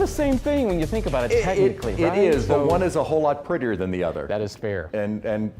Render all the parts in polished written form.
the same thing when you think about it technically, right? It is, but one is a whole lot prettier than the other. That is fair. And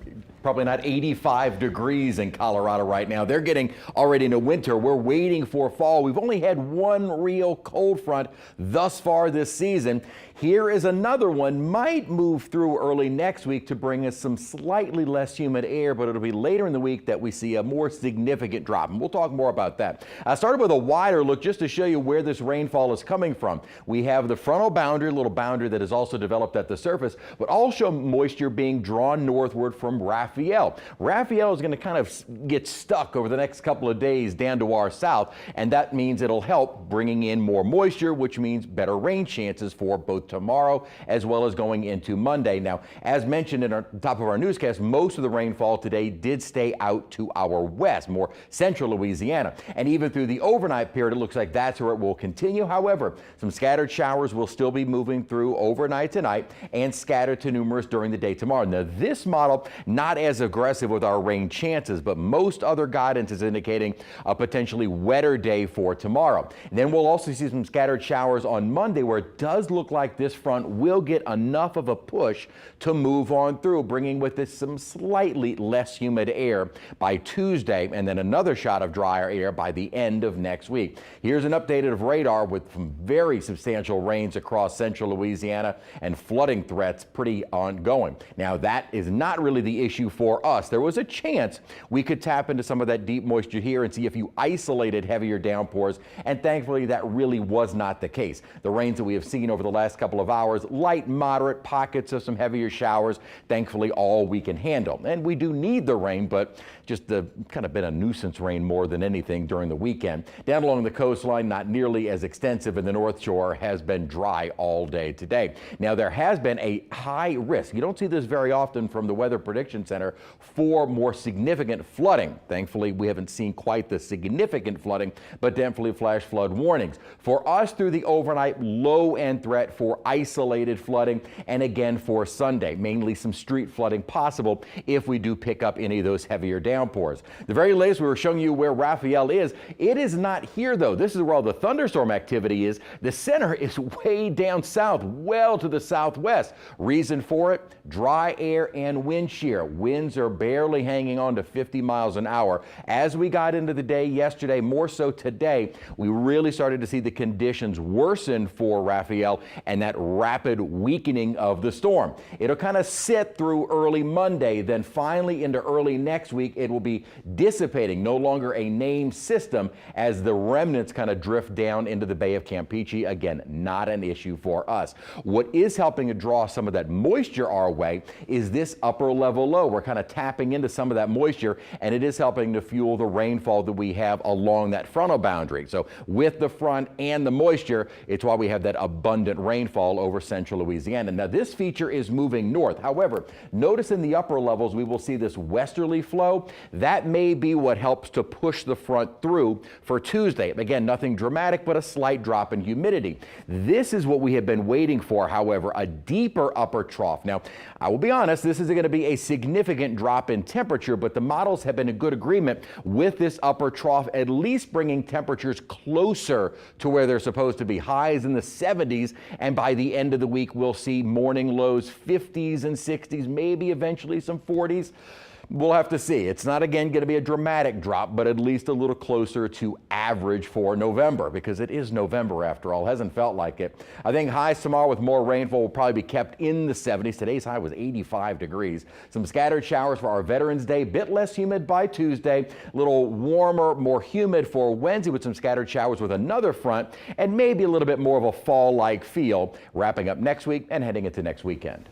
probably not 85 degrees in Colorado right now. They're getting already into winter. We're waiting for fall. We've only had one real cold front thus far this season. Here is another one, might move through early next week to bring us some slightly less humid air, but it'll be later in the week that we see a more significant drop, and we'll talk more about that. I started with a wider look just to show you where this rainfall is coming from. We have the frontal boundary, a little boundary that is also developed at the surface, but also moisture being drawn northward from Rafael. Rafael is going to kind of get stuck over the next couple of days down to our south, and that means it'll help bringing in more moisture, which means better rain chances for both tomorrow as well as going into Monday. Now, as mentioned in our top of our newscast, most of the rainfall today did stay out to our west, more central Louisiana. And even through the overnight period, it looks like that's where it will continue. However, some scattered showers will still be moving through overnight tonight and scattered to numerous during the day tomorrow. Now, this model, not as aggressive with our rain chances, but most other guidance is indicating a potentially wetter day for tomorrow. And then we'll also see some scattered showers on Monday, where it does look like this front will get enough of a push to move on through, bringing with it some slightly less humid air by Tuesday, and then another shot of drier air by the end of next week. Here's an update of radar with some very substantial rains across central Louisiana and flooding threats pretty ongoing. Now, that is not really the issue for us. There was a chance we could tap into some of that deep moisture here and see a few isolated heavier downpours, and thankfully that really was not the case. The rains that we have seen over the last couple of hours, light, moderate pockets of some heavier showers, thankfully all we can handle. And we do need the rain, but just the kind of been a nuisance rain more than anything during the weekend. Down along the coastline, not nearly as extensive, in the North Shore has been dry all day today. Now, there has been a high risk, you don't see this very often from the Weather Prediction Center, for more significant flooding. Thankfully, we haven't seen quite the significant flooding, but definitely flash flood warnings. For us through the overnight, low end threat for isolated flooding, and again for Sunday, mainly some street flooding possible if we do pick up any of those heavier downpours. The very latest, we were showing you where Rafael is. It is not here though. This is where all the thunderstorm activity is. The center is way down south, well to the southwest. Reason for it? Dry air and wind shear. Winds are barely hanging on to 50 miles an hour. As we got into the day yesterday, more so today, we really started to see the conditions worsen for Rafael and that rapid weakening of the storm. It'll kind of sit through early Monday, then finally into early next week, it will be dissipating, no longer a named system, as the remnants kind of drift down into the Bay of Campeche. Again, not an issue for us. What is helping to draw some of that moisture our way is this upper level low. We're kind of tapping into some of that moisture, and it is helping to fuel the rainfall that we have along that frontal boundary. So with the front and the moisture, it's why we have that abundant rainfall over central Louisiana. Now, this feature is moving north. However, notice in the upper levels, we will see this westerly flow. That may be what helps to push the front through for Tuesday. Again, nothing dramatic, but a slight drop in humidity. This is what we have been waiting for, however, a deeper upper trough. Now, I will be honest, this is going to be a significant drop in temperature, but the models have been in good agreement with this upper trough, at least bringing temperatures closer to where they're supposed to be. Highs in the 70s, and by the end of the week, we'll see morning lows 50s and 60s, maybe eventually some 40s. We'll have to see. It's not, again, going to be a dramatic drop, but at least a little closer to average for November, because it is November after all. Hasn't felt like it. I think highs tomorrow with more rainfall will probably be kept in the 70s. Today's high was 85 degrees. Some scattered showers for our Veterans Day. Bit less humid by Tuesday. A little warmer, more humid for Wednesday with some scattered showers with another front, and maybe a little bit more of a fall-like feel wrapping up next week and heading into next weekend.